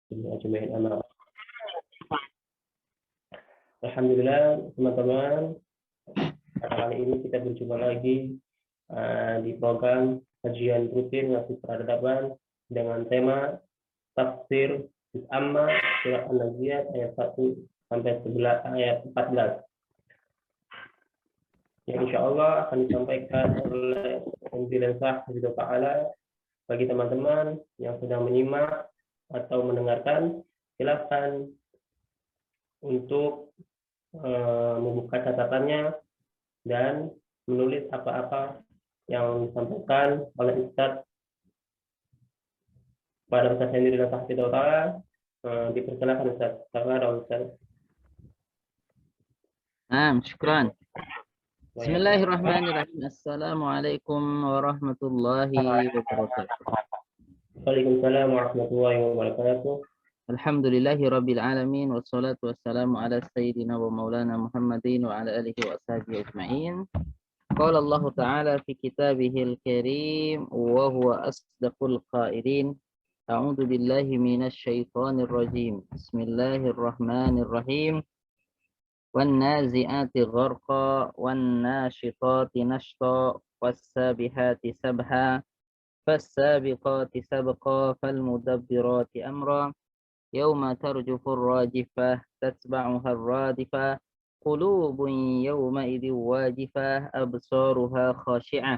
Ajmain. Alhamdulillah teman-teman, pada kali ini kita berjumpa lagi di program kajian rutin ngaji peradaban dengan tema tafsir juz amma surat An-Nazi'at ayat 1 sampai 11 ayat 14. Yang insya Allah akan disampaikan oleh Pimpinan Sah Hafizahullah Ta'ala. Bagi teman-teman yang sedang menyimak atau mendengarkan, silakan untuk membuka catatannya dan menulis apa-apa yang disampaikan oleh Ustaz pada Ustaz sendiri dan Hafizahullah Ta'ala. Dipersilakan Ustaz. Ustaz. Syukran. Bismillahirrahmanirrahim. Assalamualaikum warahmatullahi wabarakatuh. Waalaikumsalam warahmatullahi wabarakatuh. Alhamdulillahi rabbil alamin wassalatu wassalamu ala sayyidina wa maulana Muhammadin wa ala alihi wa ashabihi ajma'in. Qala Allah Ta'ala fi kitabihil karim wa huwa asdaqul qailin. A'udzu billahi minasy syaithanir rajim. Bismillahirrahmanirrahim. وَالنَّازِعَاتِ غَرْقًا وَالنَّاشِطَاتِ نَشْطًا وَالسَّابِحَاتِ سَبْحًا فَالسَّابِقَاتِ سَبْقًا فَالْمُدَبِّرَاتِ أَمْرًا يَوْمَ تَرْجُفُ الرَّاجِفَةُ تَتْبَعُهَا الرَّادِفَةُ قُلُوبٌ يَوْمَئِذٍ وَاجِفَةٌ أَبْصَارُهَا خَاشِعَةٌ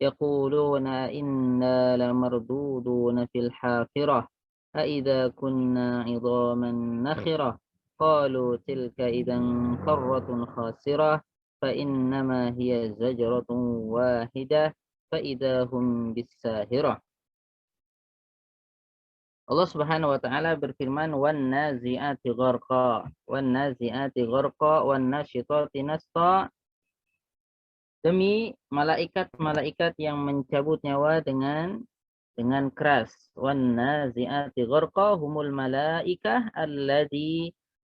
يَقُولُونَ إِنَّا لَمَرْدُودُونَ فِي الْحَافِرَةِ أَإِذَا كُنَّا عِظَامًا نَخِرَةً قالوا تلك إذا كرة خاسرة فإنما هي زجرة واحدة فإذا هم بالساهرة. Allah Subhanahu wa taala berfirman wan nazi'ati gharqa wan nasyitati nashta, demi malaikat-malaikat yang mencabut nyawa dengan keras. Wan nazi'ati gharqa humul malaikah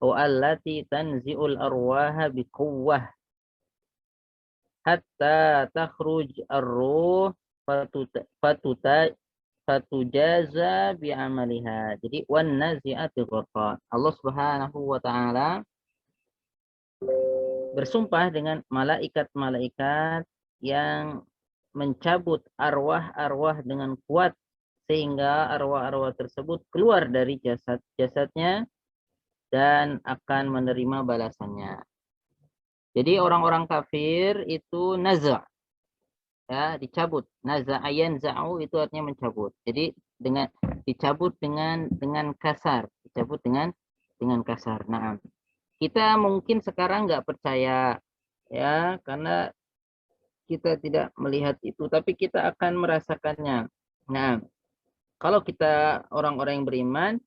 allati tanzi'ul arwaha biquwwah hatta takhruj ar-ruh fatujaza bi'amaliha. Jadi wan nazi'ati gharqa. Allah Subhanahu wa taala bersumpah dengan malaikat-malaikat yang mencabut arwah-arwah dengan kuat sehingga arwah-arwah tersebut keluar dari jasad-jasadnya dan akan menerima balasannya. Jadi orang-orang kafir itu naza', ya, dicabut. Naza'ayan za'u itu artinya mencabut. Jadi dicabut dengan kasar, dicabut dengan kasar. Nah, kita mungkin sekarang nggak percaya, ya, karena kita tidak melihat itu, tapi kita akan merasakannya. Nah, kalau kita orang-orang yang beriman,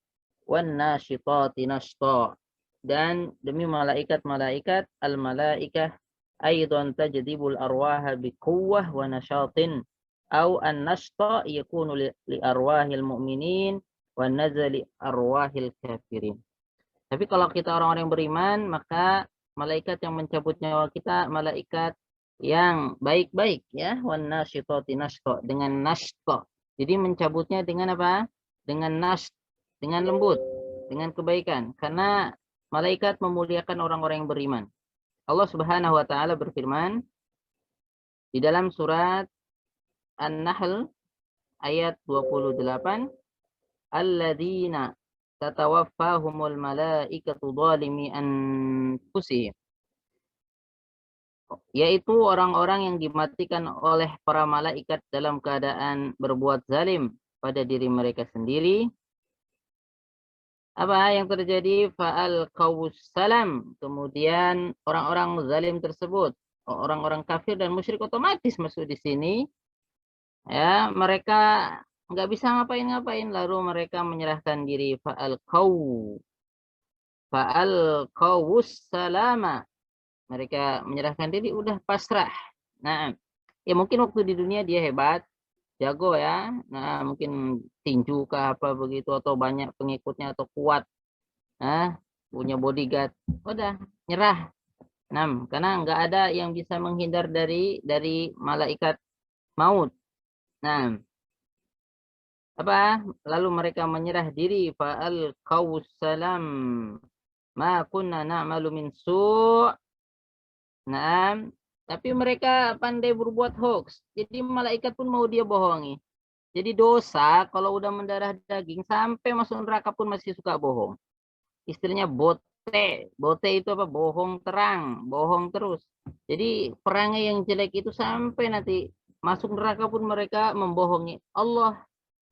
wan nasyitati nashta, dan demi malaikat-malaikat al-malaikah aidan tajdibul arwaha biquwwah wa nashatin au an-nashta yakunu li arwahil mu'minin wa nazali arwahil kafirin. Tapi kalau kita orang-orang yang beriman, maka malaikat yang mencabut nyawa kita malaikat yang baik-baik, ya, wan nasyitati nashta, dengan nashta. Jadi mencabutnya dengan apa? Dengan lembut, dengan kebaikan, karena malaikat memuliakan orang-orang yang beriman. Allah Subhanahu wa taala berfirman di dalam surat An-Nahl ayat 28, alladzina tatawaffahumul malaikatu zalimi anfusihim, yaitu orang-orang yang dimatikan oleh para malaikat dalam keadaan berbuat zalim pada diri mereka sendiri. Apa yang terjadi? Fa'al salam. Kemudian orang-orang zalim tersebut, orang-orang kafir dan musyrik, otomatis masuk di sini. Ya, mereka nggak bisa ngapain-ngapain, lalu mereka menyerahkan diri. Fa'al salama. Mereka menyerahkan diri, udah pasrah. Nah, ya mungkin waktu di dunia dia hebat, jago, ya, nah mungkin tinju kah apa begitu, atau banyak pengikutnya, atau kuat, punya bodyguard, udah nyerah. Nah, karena nggak ada yang bisa menghindar dari malaikat maut. Nah, apa? Lalu mereka menyerah diri, fa'al salam ma kunna na'malu min su'. Nah, tapi mereka pandai berbuat hoax. Jadi malaikat pun mau dia bohongi. Jadi dosa kalau udah mendarah daging sampai masuk neraka pun masih suka bohong. Istilahnya bote. Bote itu apa? Bohong terang, bohong terus. Jadi perangai yang jelek itu sampai nanti masuk neraka pun mereka membohongi Allah.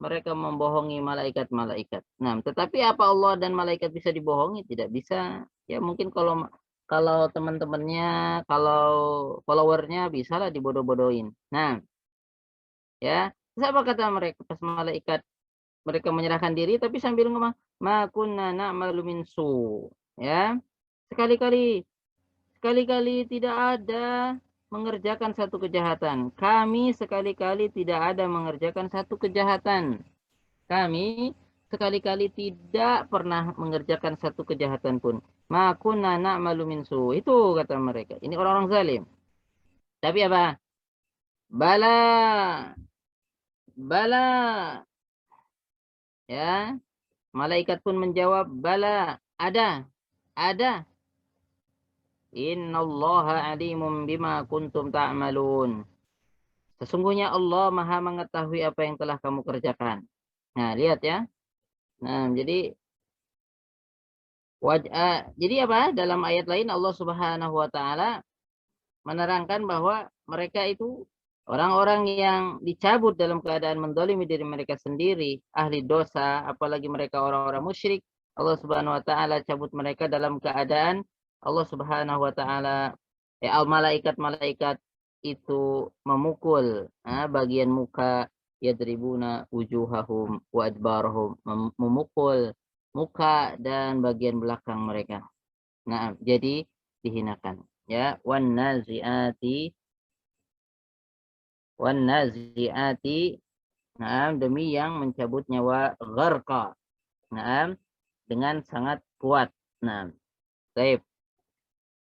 Mereka membohongi malaikat-malaikat. Nah, tetapi apa Allah dan malaikat bisa dibohongi? Tidak bisa. Ya mungkin kalau kalau teman-temannya, kalau followernya bisa lah dibodoh-bodohin. Nah, ya, apa kata mereka pas malaikat mereka menyerahkan diri tapi sambil ngomong ma kunna na'malu min su. Ya. Sekali-kali sekali-kali tidak ada mengerjakan satu kejahatan. Kami sekali-kali tidak ada mengerjakan satu kejahatan. Kami sekali-kali tidak pernah mengerjakan satu kejahatan pun. Ma kunna na'malu min su. Itu kata mereka. Ini orang-orang zalim. Tapi apa? Bala, bala. Ya, malaikat pun menjawab, bala, ada. Innallaha alimum bima kuntum ta'malun. Sesungguhnya Allah Maha mengetahui apa yang telah kamu kerjakan. Nah, lihat ya. Nah, jadi apa? Dalam ayat lain Allah Subhanahu wa taala menerangkan bahwa mereka itu orang-orang yang dicabut dalam keadaan mendolimi diri mereka sendiri, ahli dosa, apalagi mereka orang-orang musyrik. Allah Subhanahu wa taala cabut mereka dalam keadaan Allah Subhanahu wa taala malaikat-malaikat itu memukul bagian muka, yadribuna wujuhahum wa adbarahum, memukul muka dan bagian belakang mereka. Nah, jadi dihinakan. Ya, wan naziati, nah, demi yang mencabut nyawa gharqa, nah, dengan sangat kuat. Nah, baik.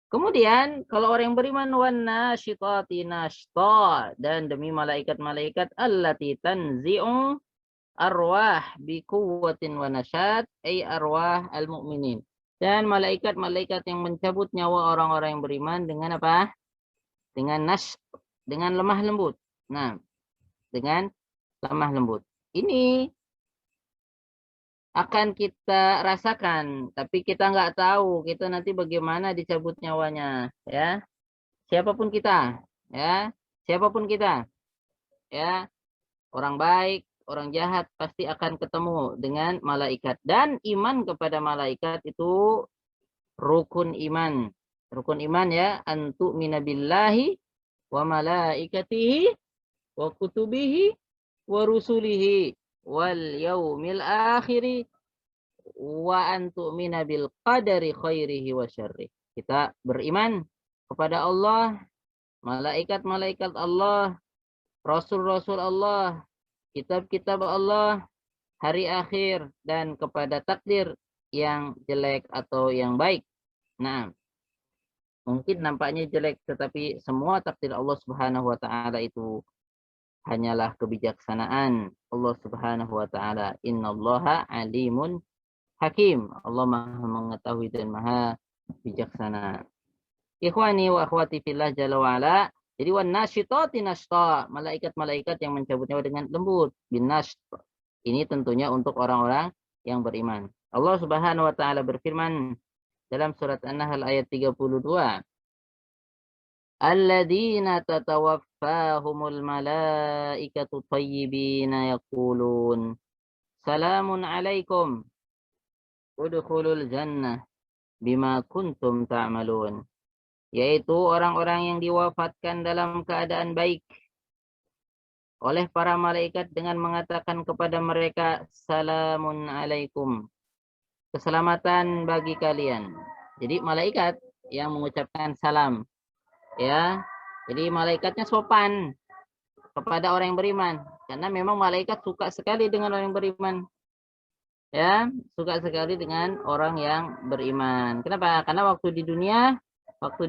Kemudian kalau orang yang beriman, wan nasyitati nashta, dan demi malaikat-malaikat allati tanzi'u arwah bi quwwatin wa nasyat, ay arwah al-mu'minin. Dan malaikat-malaikat yang mencabut nyawa orang-orang yang beriman dengan apa? Dengan dengan lemah lembut. Nah, dengan lemah lembut. Ini akan kita rasakan, tapi kita nggak tahu kita nanti bagaimana dicabut nyawanya, ya. Siapapun kita, ya, siapapun kita, ya, orang baik, orang jahat pasti akan ketemu dengan malaikat. Dan iman kepada malaikat itu rukun iman. Rukun iman ya, antu minabillahi wa malaikatihi wa kutubihi wa rusulihi wal yaumil akhiri wa antu'mina bil qadari khairihi wa syarrih. Kita beriman kepada Allah, malaikat-malaikat Allah, rasul-rasul Allah, kitab-kitab Allah, hari akhir, dan kepada takdir yang jelek atau yang baik. Nah, mungkin nampaknya jelek, tetapi semua takdir Allah Subhanahu wa taala itu hanyalah kebijaksanaan Allah Subhanahu wa taala. Innallaha alimun hakim. Allah Maha mengetahui dan Maha bijaksana. Ikhwani wa akhwati fillah jalla wa ala. Jadi wan nasyitati nashta, malaikat-malaikat yang mencabut nyawa dengan lembut, bin nasht. Ini tentunya untuk orang-orang yang beriman. Allah Subhanahu wa taala berfirman dalam surat An-Nahl ayat 32. Alladzina tatawaffahumul malaikatu thayyibina yaqulun salamun alaikum udkhulul jannah bima kuntum ta'malun. Yaitu orang-orang yang diwafatkan dalam keadaan baik oleh para malaikat dengan mengatakan kepada mereka salamun alaikum, keselamatan bagi kalian. Jadi malaikat yang mengucapkan salam, ya. Jadi malaikatnya sopan kepada orang yang beriman, karena memang malaikat suka sekali dengan orang yang beriman, ya, suka sekali dengan orang yang beriman. Kenapa? Karena waktu di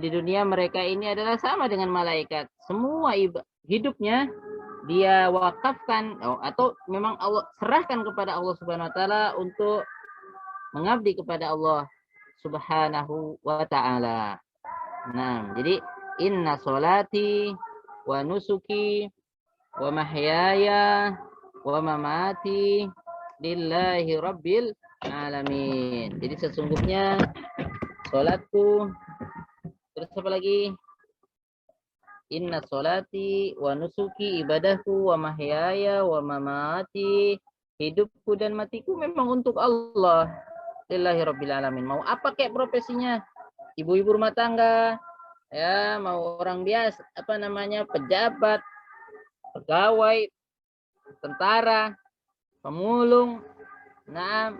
dunia mereka ini adalah sama dengan malaikat. Semua hidupnya dia wakafkan atau memang Allah serahkan kepada Allah Subhanahu wa taala untuk mengabdi kepada Allah Subhanahu wa taala. Nah, jadi inna sholati wa nusuki wa mahyaya wa mamati lillahi rabbil alamin. Jadi sesungguhnya salatku, terus apa lagi? Inna sholati wa nusuki, ibadahku, wa mahyaya wa mamati, hidupku dan matiku memang untuk Allah. Lillahi rabbil alamin. Mau apa kayak profesinya? Ibu-ibu rumah tangga, ya, mau orang biasa, apa namanya, pejabat, pegawai, tentara, pemulung. Nah,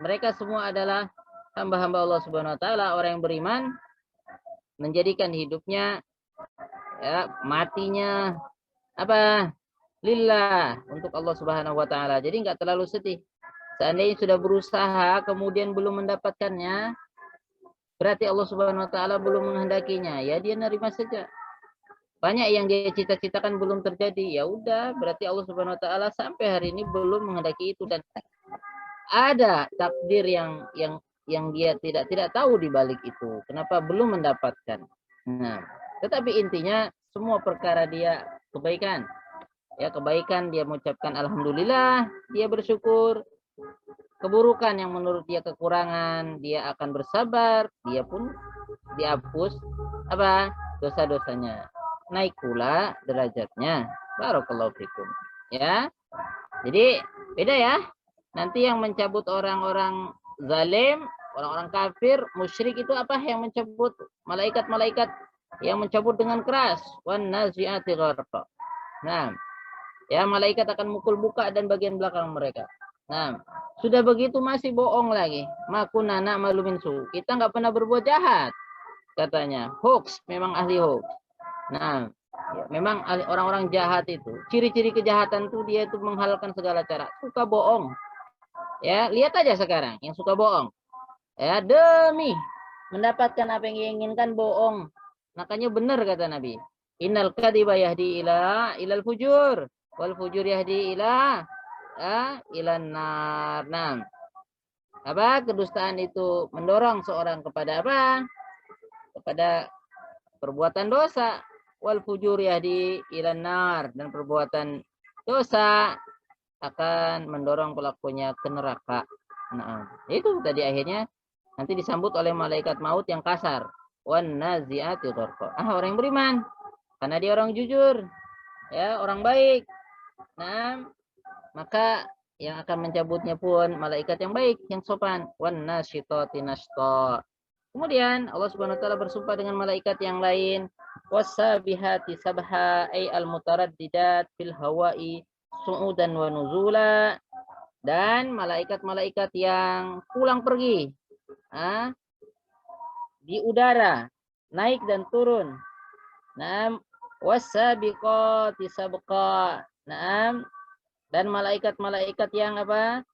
mereka semua adalah hamba-hamba Allah Subhanahu wa taala, orang yang beriman, menjadikan hidupnya, ya, matinya apa? Lillah, untuk Allah Subhanahu wa taala. Jadi nggak terlalu sedih. Seandainya sudah berusaha kemudian belum mendapatkannya, berarti Allah Subhanahu wa taala belum menghendakinya. Ya dia nerima saja. Banyak yang dia cita-citakan belum terjadi. Ya udah, berarti Allah Subhanahu wa taala sampai hari ini belum menghendaki itu, dan ada takdir yang dia tidak tahu di balik itu. Kenapa belum mendapatkan? Nah, tetapi intinya semua perkara dia kebaikan. Ya, kebaikan dia mengucapkan alhamdulillah, dia bersyukur. Keburukan yang menurut dia kekurangan, dia akan bersabar, dia pun dihapus apa? Dosa-dosanya. Naik pula derajatnya. Barakallahu fikum. Ya. Jadi beda ya. Nanti yang mencabut orang-orang zalim, orang-orang kafir, musyrik itu apa? Yang mencabut malaikat-malaikat yang mencabut dengan keras. Wan nazi'ati gharqa. Nah, ya, malaikat akan mukul muka dan bagian belakang mereka. Nah, sudah begitu masih bohong lagi. Makunana malumin su. Kita nggak pernah berbuat jahat, katanya. Hoax, memang ahli hoax. Nah, ya, memang orang-orang jahat itu, ciri-ciri kejahatan tuh dia itu menghalalkan segala cara. Suka bohong. Ya, lihat aja sekarang yang suka bohong. Ya, demi mendapatkan apa yang diinginkan bohong. Makanya benar kata Nabi. Innal kadhiba yahdi ilal fujur, wal fujur yahdi ilan nar. Nah, apa? Kedustaan itu mendorong seorang kepada apa? Kepada perbuatan dosa. Wal fujur yahdi ilan nar, dan perbuatan dosa akan mendorong pelakunya ke neraka. Nah, itu tadi akhirnya nanti disambut oleh malaikat maut yang kasar. Wan nazi'ati gharqa. Orang yang beriman, karena dia orang jujur, ya, orang baik. Nah, maka yang akan mencabutnya pun malaikat yang baik, yang sopan. Wan nasyitati nashta. Kemudian Allah Subhanahu wa taala bersumpah dengan malaikat yang lain. Wasabihati sabha, ay al-mutaraddidat fil hawa'i su'udan wa nuzula. Dan malaikat-malaikat yang pulang pergi di udara, naik dan turun. Naam, wasabiqati sabqa. Naam, dan malaikat-malaikat yang apa?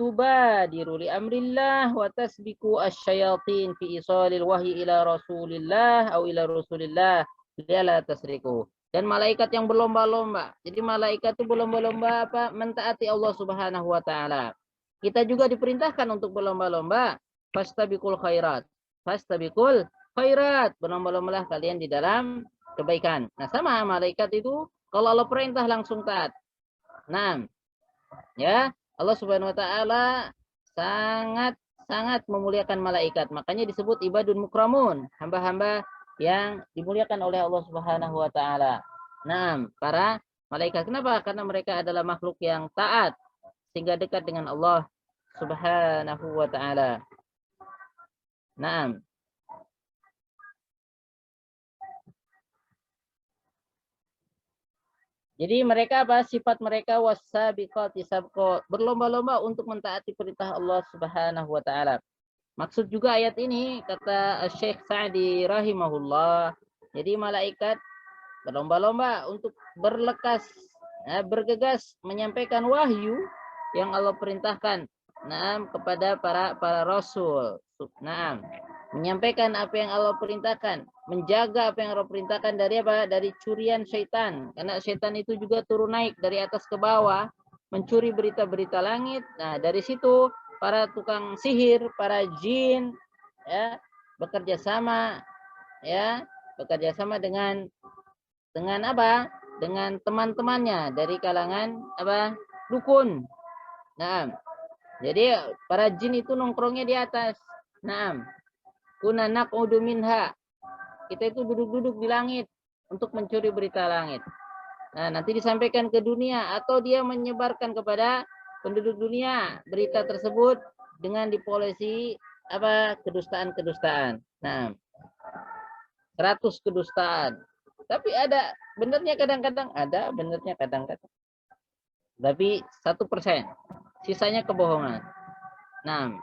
Tubadiru li amrillah wa tasbiku asyayatin fi isalil wahyi ila rasulillah atau ila rasulillah liala tasriku. Dan malaikat yang berlomba-lomba. Jadi malaikat itu berlomba-lomba apa? Mentaati Allah Subhanahu wa taala. Kita juga diperintahkan untuk berlomba-lomba. Fastabiqul khairat. Fastabiqul khairat. Berlomba-lombalah kalian di dalam kebaikan. Nah, sama malaikat itu kalau Allah perintah langsung taat. Nah, ya, Allah Subhanahu wa taala sangat memuliakan malaikat. Makanya disebut ibadun mukramun, hamba-hamba yang dimuliakan oleh Allah Subhanahu wa taala. Nah, para malaikat, kenapa? Karena mereka adalah makhluk yang taat sehingga dekat dengan Allah Subhanahu wa taala. Nah, jadi mereka apa? Sifat mereka wasabiqati sabqa, berlomba-lomba untuk mentaati perintah Allah Subhanahu wa taala. Maksud juga ayat ini kata Syekh Sa'di rahimahullah, jadi malaikat berlomba-lomba untuk berlekas, bergegas menyampaikan wahyu yang Allah perintahkan kepada para rasul. Naam. menyampaikan apa yang Allah perintahkan, menjaga apa yang Allah perintahkan dari apa? Dari curian syaitan. Karena syaitan itu juga turun naik dari atas ke bawah, mencuri berita-berita langit. Nah, dari situ para tukang sihir, para jin, ya, bekerja sama, ya, bekerja sama dengan apa? Dengan teman-temannya dari kalangan apa? Dukun. Nah, jadi para jin itu nongkrongnya di atas. Nah, kuna naq'udu minha. Kita itu duduk-duduk di langit untuk mencuri berita langit. Nah, nanti disampaikan ke dunia atau dia menyebarkan kepada penduduk dunia berita tersebut dengan dipolesi apa? Kedustaan-kedustaan. Nah, 100 kedustaan. Tapi ada benernya kadang-kadang, ada benernya kadang-kadang. Tapi 1%. Sisanya kebohongan. Nah,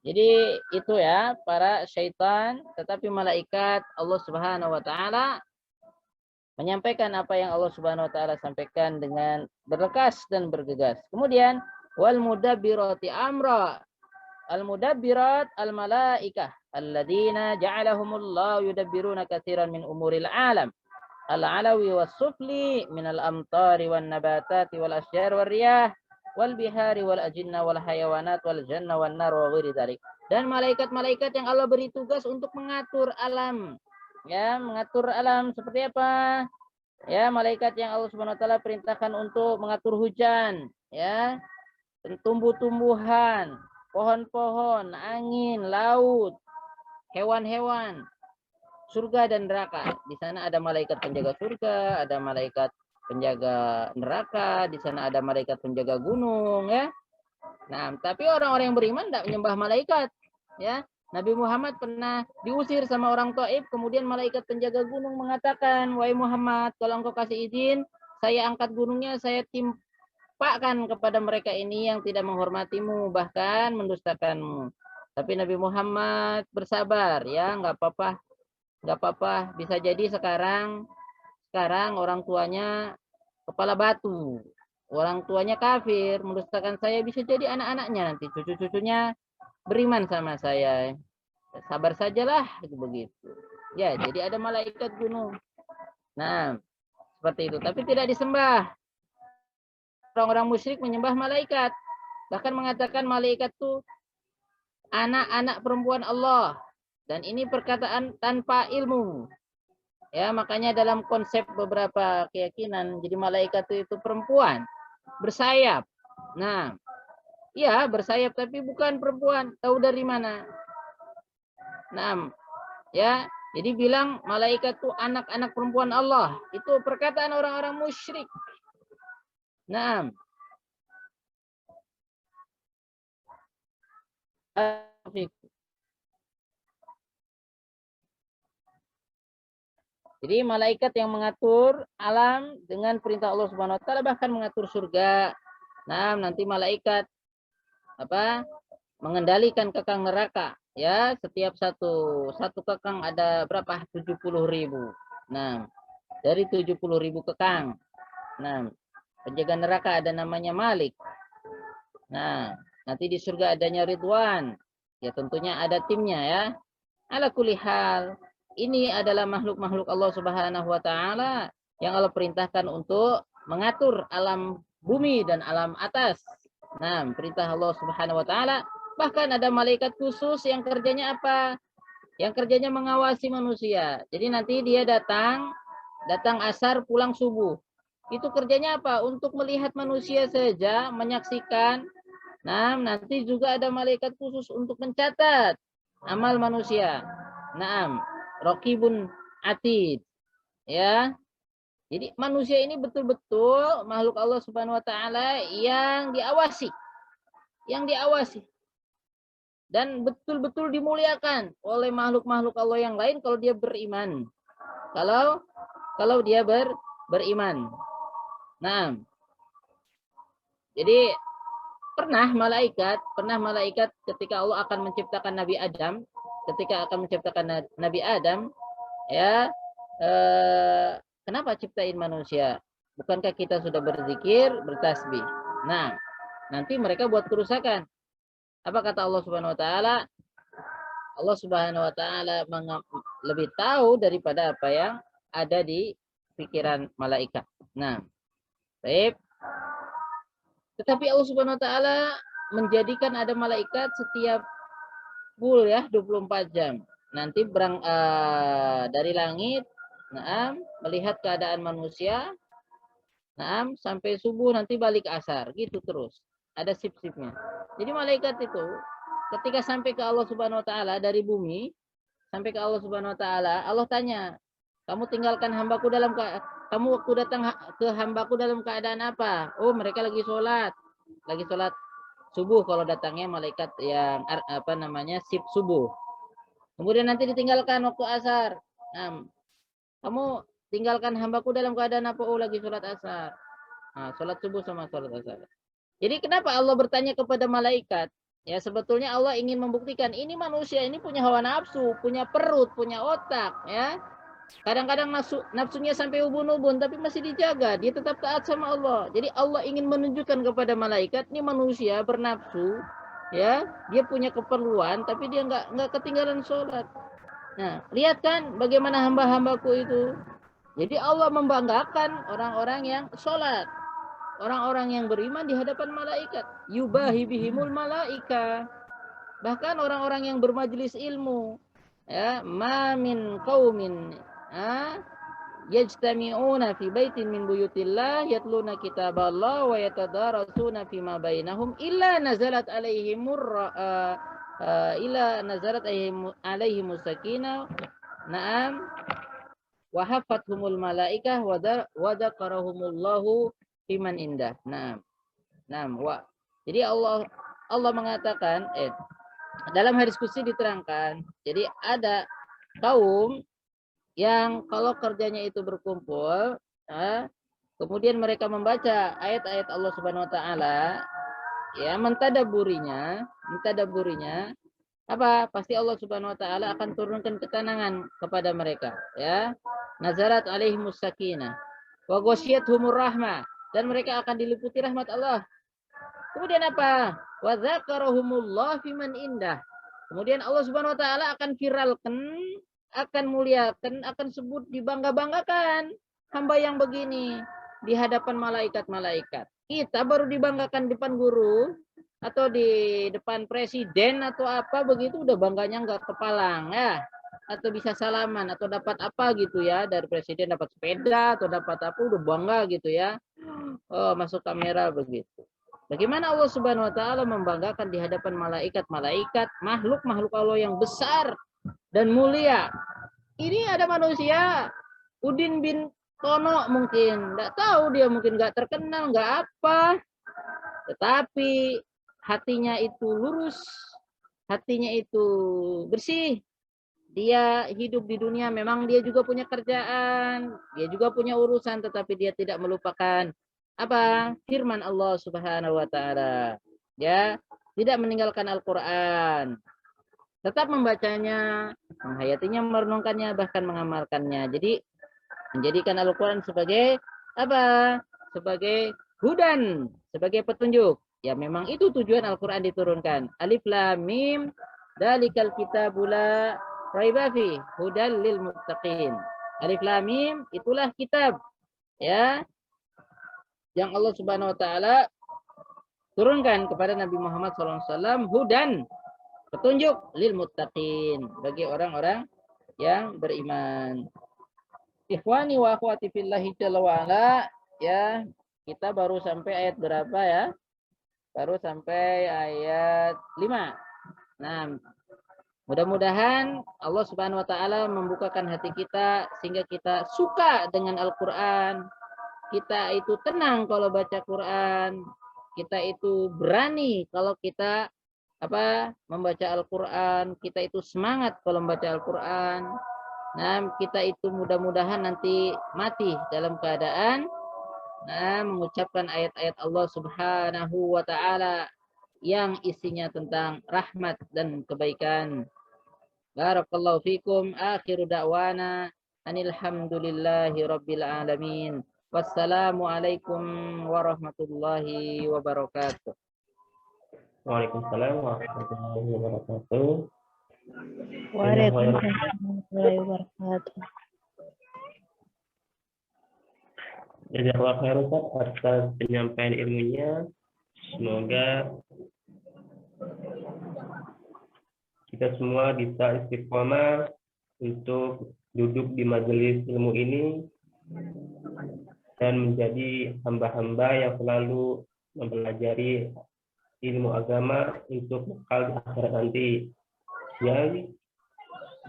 jadi itu ya para syaitan, tetapi malaikat Allah Subhanahu wa taala menyampaikan apa yang Allah Subhanahu wa taala sampaikan dengan berlekas dan bergegas. Kemudian wal mudabbirati amra. Al mudabbirat al malaikah alladzina ja'alahumullahu yudabbiruna katsiran min umuril alam. Al alawi was sufli min al amtari wan nabatati wal asyjar wal riyah wal bihari wal ajinna wal hayawanat wal janna wan nar wa ghairi dzalik. Dan malaikat-malaikat yang Allah beri tugas untuk mengatur alam. Ya, mengatur alam seperti apa? Ya, malaikat yang Allah Subhanahu wa taala perintahkan untuk mengatur hujan, ya, tumbuh-tumbuhan, pohon-pohon, angin, laut, hewan-hewan, surga dan neraka. Di sana ada malaikat penjaga surga, ada malaikat penjaga neraka, di sana ada malaikat penjaga gunung, ya. Nah, tapi orang-orang yang beriman tidak menyembah malaikat, ya. Nabi Muhammad pernah diusir sama orang Taif, kemudian malaikat penjaga gunung mengatakan, "Wahai Muhammad, kalau engkau kasih izin, saya angkat gunungnya, saya timpakan kepada mereka ini yang tidak menghormatimu, bahkan mendustakanmu." Tapi Nabi Muhammad bersabar, ya, nggak apa-apa, bisa jadi sekarang orang tuanya kepala batu, orang tuanya kafir, mendustakan saya, bisa jadi anak-anaknya nanti cucu-cucunya beriman sama saya. Sabar sajalah begitu. Ya, jadi ada malaikat gunung. Nah, seperti itu. Tapi tidak disembah. Orang-orang musyrik menyembah malaikat. Bahkan mengatakan malaikat itu anak-anak perempuan Allah. Dan ini perkataan tanpa ilmu. Ya, makanya dalam konsep beberapa keyakinan, jadi malaikat itu perempuan, bersayap. Nah, ya bersayap tapi bukan perempuan. Tahu dari mana? Nah, ya, jadi bilang malaikat itu anak-anak perempuan Allah. Itu perkataan orang-orang musyrik. Nah, jadi malaikat yang mengatur alam dengan perintah Allah Subhanahu wa taala, bahkan mengatur surga. Nah, nanti malaikat apa? Mengendalikan kekang neraka, ya, setiap satu kekang ada berapa? 70.000. Nah, dari 70.000 kekang. Nah, penjaga neraka ada namanya Malik. Nah, nanti di surga adanya Ridwan. Ya, tentunya ada timnya, ya. Ala kulli hal, ini adalah makhluk-makhluk Allah Subhanahu wa taala yang Allah perintahkan untuk mengatur alam bumi dan alam atas. Nah, perintah Allah Subhanahu wa taala. Bahkan ada malaikat khusus yang kerjanya apa? Yang kerjanya mengawasi manusia. Jadi nanti dia datang asar, pulang subuh. Itu kerjanya apa? Untuk melihat manusia saja, menyaksikan. Nah, nanti juga ada malaikat khusus untuk mencatat amal manusia. Naam, Raqibun Atid. Ya. Jadi manusia ini betul-betul makhluk Allah Subhanahu wa taala yang diawasi. Yang diawasi. Dan betul-betul dimuliakan oleh makhluk-makhluk Allah yang lain kalau dia beriman. Kalau dia beriman. Nah, jadi pernah malaikat ketika Allah akan menciptakan Nabi Adam, ya, kenapa ciptain manusia? Bukankah kita sudah berzikir, bertasbih? Nah, nanti mereka buat kerusakan. Apa kata Allah Subhanahu wa taala? Allah Subhanahu wa taala lebih tahu daripada apa yang ada di pikiran malaikat. Nah, baik. Tetapi Allah Subhanahu wa taala menjadikan ada malaikat setiap full ya 24 jam. Nanti dari langit, nah, melihat keadaan manusia, nah, sampai subuh nanti balik asar, gitu terus. Ada sip-sipnya. Jadi malaikat itu ketika sampai ke Allah Subhanahu wa taala dari bumi sampai ke Allah Subhanahu wa taala, Allah tanya, "Kamu tinggalkan hambaku kamu waktu datang ke hambaku dalam keadaan apa?" "Oh, mereka lagi sholat subuh," kalau datangnya malaikat yang apa namanya sip subuh. Kemudian nanti ditinggalkan waktu asar. Nah, "Kamu tinggalkan hambaku dalam keadaan apa?" "Oh, lagi sholat asar." Nah, sholat subuh sama sholat asar. Jadi kenapa Allah bertanya kepada malaikat? Ya sebetulnya Allah ingin membuktikan ini manusia ini punya hawa nafsu, punya perut, punya otak, ya. Kadang-kadang nafsunya sampai ubun-ubun tapi masih dijaga, dia tetap taat sama Allah. Jadi Allah ingin menunjukkan kepada malaikat ini manusia bernafsu, ya, dia punya keperluan tapi dia nggak ketinggalan sholat. Nah, lihat kan bagaimana hamba-hambaku itu. Jadi Allah membanggakan orang-orang yang sholat. Orang-orang yang beriman di hadapan malaikat. Yubahi bihimul malaika. Bahkan orang-orang yang bermajelis ilmu. Ya, ma min qaumin yajtami'una fi baitin min buyutillah yatluna kitaballah wa yatadarasuna fima bainahum illa nazalat alaihimus sakinah. Naam. Wa hafathumul malaikah wa dzakarahumullahu fiman indah. Nah, jadi Allah mengatakan dalam hadis qudsi diterangkan, jadi ada kaum yang kalau kerjanya itu berkumpul, kemudian mereka membaca ayat-ayat Allah Subhanahu wa taala, ya, mentadaburinya, apa? Pasti Allah Subhanahu wa taala akan turunkan ketenangan kepada mereka, ya. Nazarat alaihimus sakinah wa ghasyiyatuhumur rahmah, dan mereka akan diliputi rahmat Allah. Kemudian apa? Wa dzakarahumullah fiman indah. Kemudian Allah Subhanahu wa taala akan viralkan, akan muliakan, akan sebut, dibangga-banggakan hamba yang begini di hadapan malaikat-malaikat. Kita baru dibanggakan di depan guru atau di depan presiden atau apa begitu udah bangganya nggak kepalang ya, atau bisa salaman atau dapat apa gitu ya dari presiden, dapat sepeda atau dapat apa udah bangga gitu ya. Oh, masuk kamera begitu. Bagaimana Allah Subhanahu wa taala membanggakan di hadapan malaikat-malaikat, makhluk-makhluk Allah yang besar dan mulia. Ini ada manusia, Udin bin Tono mungkin, nggak tahu, dia mungkin nggak terkenal, nggak apa, tetapi hatinya itu lurus, hatinya itu bersih. Dia hidup di dunia, memang dia juga punya kerjaan, dia juga punya urusan, tetapi dia tidak melupakan apa? Firman Allah Subhanahu wa taala. Ya, tidak meninggalkan Al-Qur'an. Tetap membacanya, menghayatinya, merenungkannya, bahkan mengamalkannya. Jadi menjadikan Al-Qur'an sebagai apa? Sebagai hudan, sebagai petunjuk. Ya memang itu tujuan Al-Qur'an diturunkan. Alif Lam Mim, dzalikal kitabul la raiba fi, hudal lil muttaqin. Alif Lam Mim, itulah kitab, ya, yang Allah Subhanahu wa taala turunkan kepada Nabi Muhammad SAW, hudan, petunjuk, lil muttaqin, bagi orang-orang yang beriman. Ikhwani wa akhwati fillahi jalla wa ala, ya, kita baru sampai ayat berapa ya? Baru sampai ayat 5. Nah, mudah-mudahan Allah Subhanahu wa taala membukakan hati kita sehingga kita suka dengan Al-Qur'an. Kita itu tenang kalau baca Quran, kita itu berani kalau kita membaca Al-Quran, kita itu semangat kalau membaca Al-Quran. Nah, kita itu mudah-mudahan nanti mati dalam keadaan mengucapkan ayat-ayat Allah Subhanahu wa taala yang isinya tentang rahmat dan kebaikan. Barakallahu fikum. Akhiru da'wana anil hamdulillahi rabbil alamin. Wassalamualaikum warahmatullahi wabarakatuh. Waalaikumsalam warahmatullahi wabarakatuh. Waalaikumsalam warahmatullahi wabarakatuh. Jazakallah khair Ustaz atas penyampaian ilmunya. Semoga kita semua bisa istiqomah untuk duduk di majelis ilmu ini dan menjadi hamba-hamba yang selalu mempelajari ilmu agama untuk bekal di akhirat nanti. Yang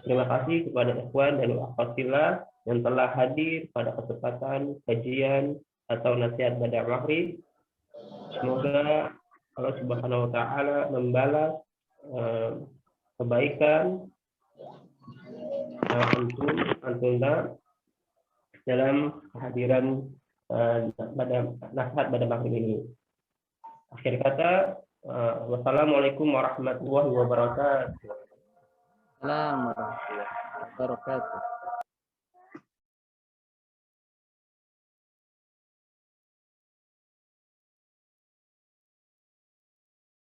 terima kasih kepada ikhwan dan akhwat yang telah hadir pada kesempatan kajian atau nasihat pada maghrib. Semoga Allah Subhanahu wa taala membalas kebaikan antum dalam kehadiran pada nasihat pada maghrib ini. Akhir kata, wassalamualaikum warahmatullahi wabarakatuh. Assalamualaikum warahmatullahi wabarakatuh.